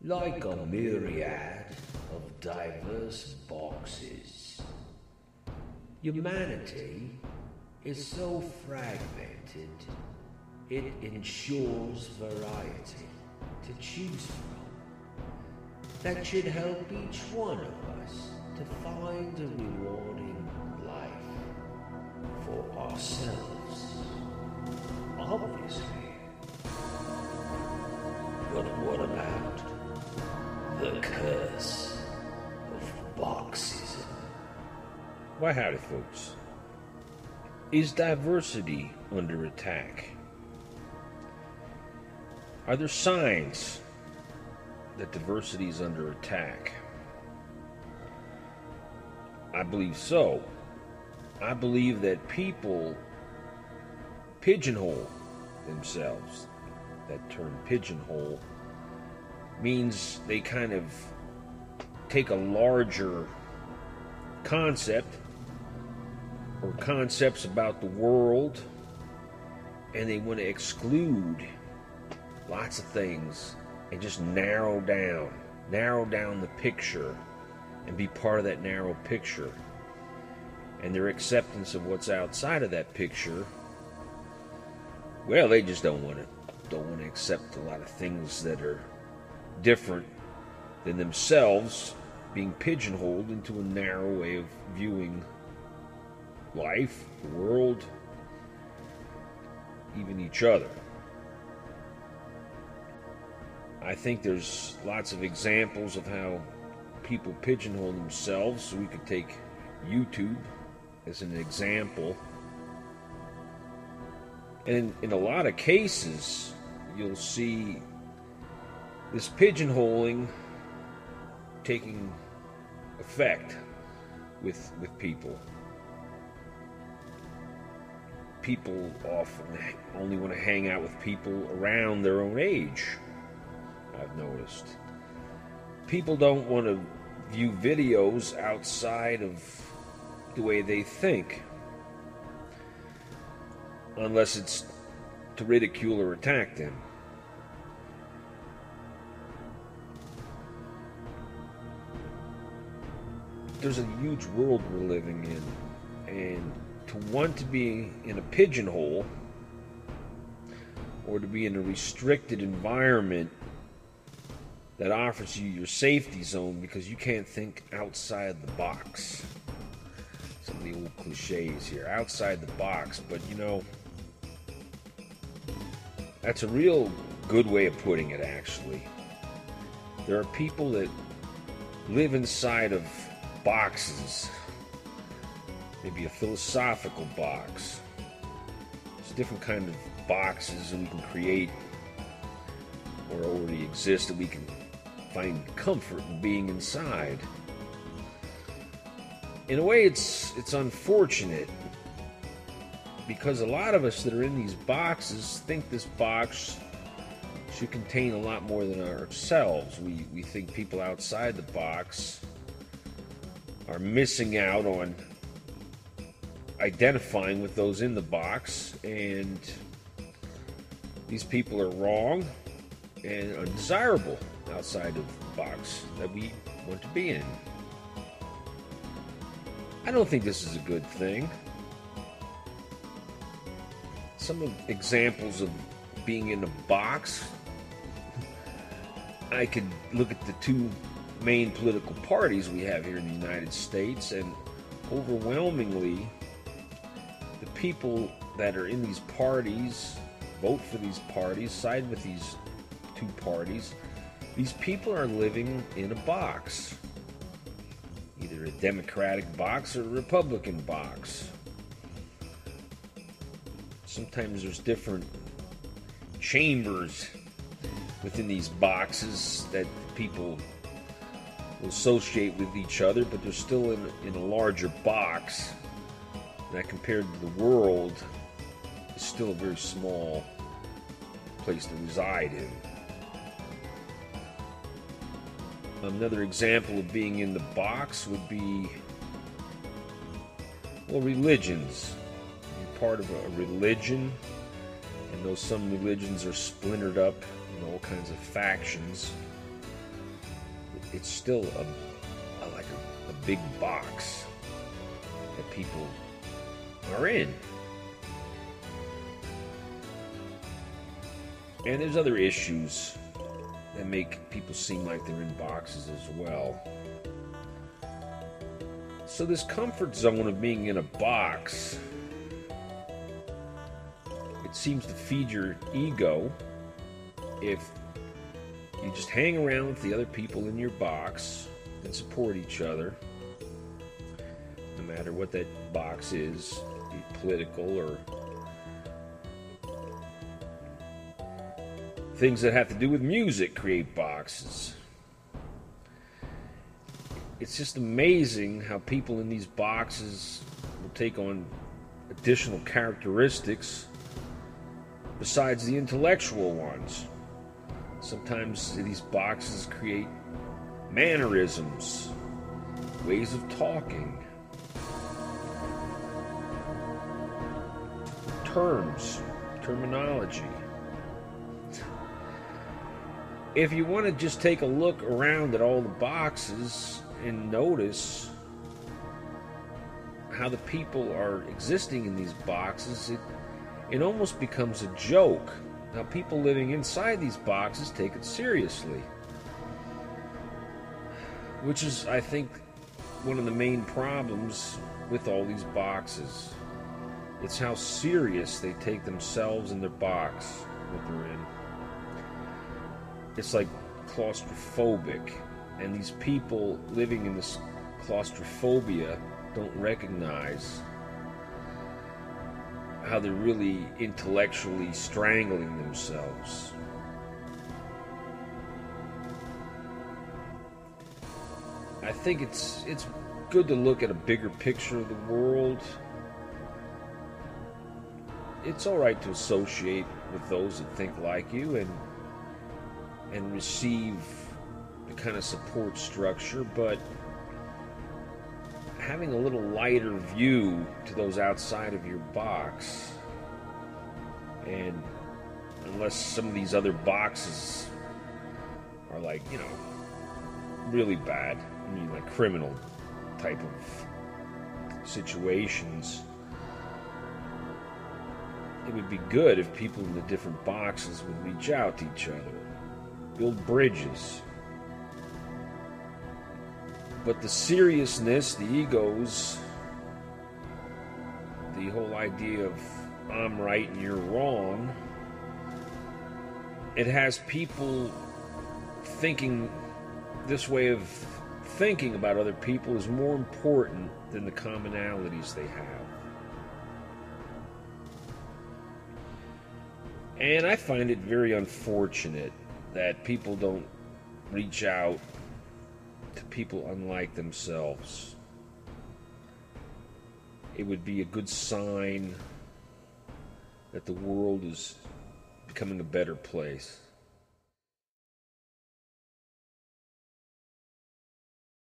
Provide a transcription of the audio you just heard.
like a myriad of diverse boxes. Humanity is so fragmented, it ensures variety to choose from that should help each one of us to find a rewarding life for ourselves, obviously. But what about the curse of boxism? Why, howdy, folks. Is diversity under attack? Are there signs that diversity is under attack? I believe so. I believe that people pigeonhole themselves. That term pigeonhole means they kind of take a larger concept or concepts about the world and they want to exclude lots of things and just narrow down the picture and be part of that narrow picture. And their acceptance of what's outside of that picture, well, they just don't want to accept a lot of things that are different than themselves, being pigeonholed into a narrow way of viewing life, the world, even each other. I think there's lots of examples of how people pigeonhole themselves, so we could take YouTube as an example. And in a lot of cases, you'll see this pigeonholing taking effect with people. People often only want to hang out with people around their own age, I've noticed. People don't want to view videos outside of the way they think, unless it's to ridicule or attack them. There's a huge world we're living in, and to want to be in a pigeonhole or to be in a restricted environment that offers you your safety zone because you can't think outside the box. Some of the old cliches here, outside the box, but you know, that's a real good way of putting it, actually. There are people that live inside of boxes, maybe a philosophical box. There's different kind of boxes that we can create or already exist that we can find comfort in being inside. In a way, it's unfortunate because a lot of us that are in these boxes think this box should contain a lot more than ourselves. We think people outside the box are missing out on identifying with those in the box, and these people are wrong and undesirable outside of the box that we want to be in. I don't think this is a good thing. Some examples of being in a box, I could look at the two main political parties we have here in the United States, and overwhelmingly the people that are in these parties, vote for these parties, side with these two parties, these people are living in a box. Either a Democratic box or a Republican box. Sometimes there's different chambers within these boxes that people will associate with each other, but they're still in a larger box that, compared to the world, is still a very small place to reside in. Another example of being in the box would be, well, religions. You're part of a religion, and though some religions are splintered up in all kinds of factions, it's still like a big box that people are in. And there's other issues that make people seem like they're in boxes as well. So this comfort zone of being in a box, it seems to feed your ego if you just hang around with the other people in your box and support each other, no matter what that box is, be it political or things that have to do with music create boxes. It's just amazing how people in these boxes will take on additional characteristics besides the intellectual ones. Sometimes these boxes create mannerisms, ways of talking, terminology. If you want to just take a look around at all the boxes and notice how the people are existing in these boxes, it almost becomes a joke. Now, people living inside these boxes take it seriously, which is, I think, one of the main problems with all these boxes. It's how serious they take themselves and their box that they're in. It's like claustrophobic, and these people living in this claustrophobia don't recognize how they're really intellectually strangling themselves. I think it's good to look at a bigger picture of the world. It's all right to associate with those that think like you and receive the kind of support structure, but having a little lighter view to those outside of your box, and unless some of these other boxes are like, really bad, I mean like criminal type of situations, it would be good if people in the different boxes would reach out to each other, build bridges. But the seriousness, the egos, the whole idea of I'm right and you're wrong, it has people thinking this way of thinking about other people is more important than the commonalities they have. And I find it very unfortunate that people don't reach out to people unlike themselves. It would be a good sign that the world is becoming a better place.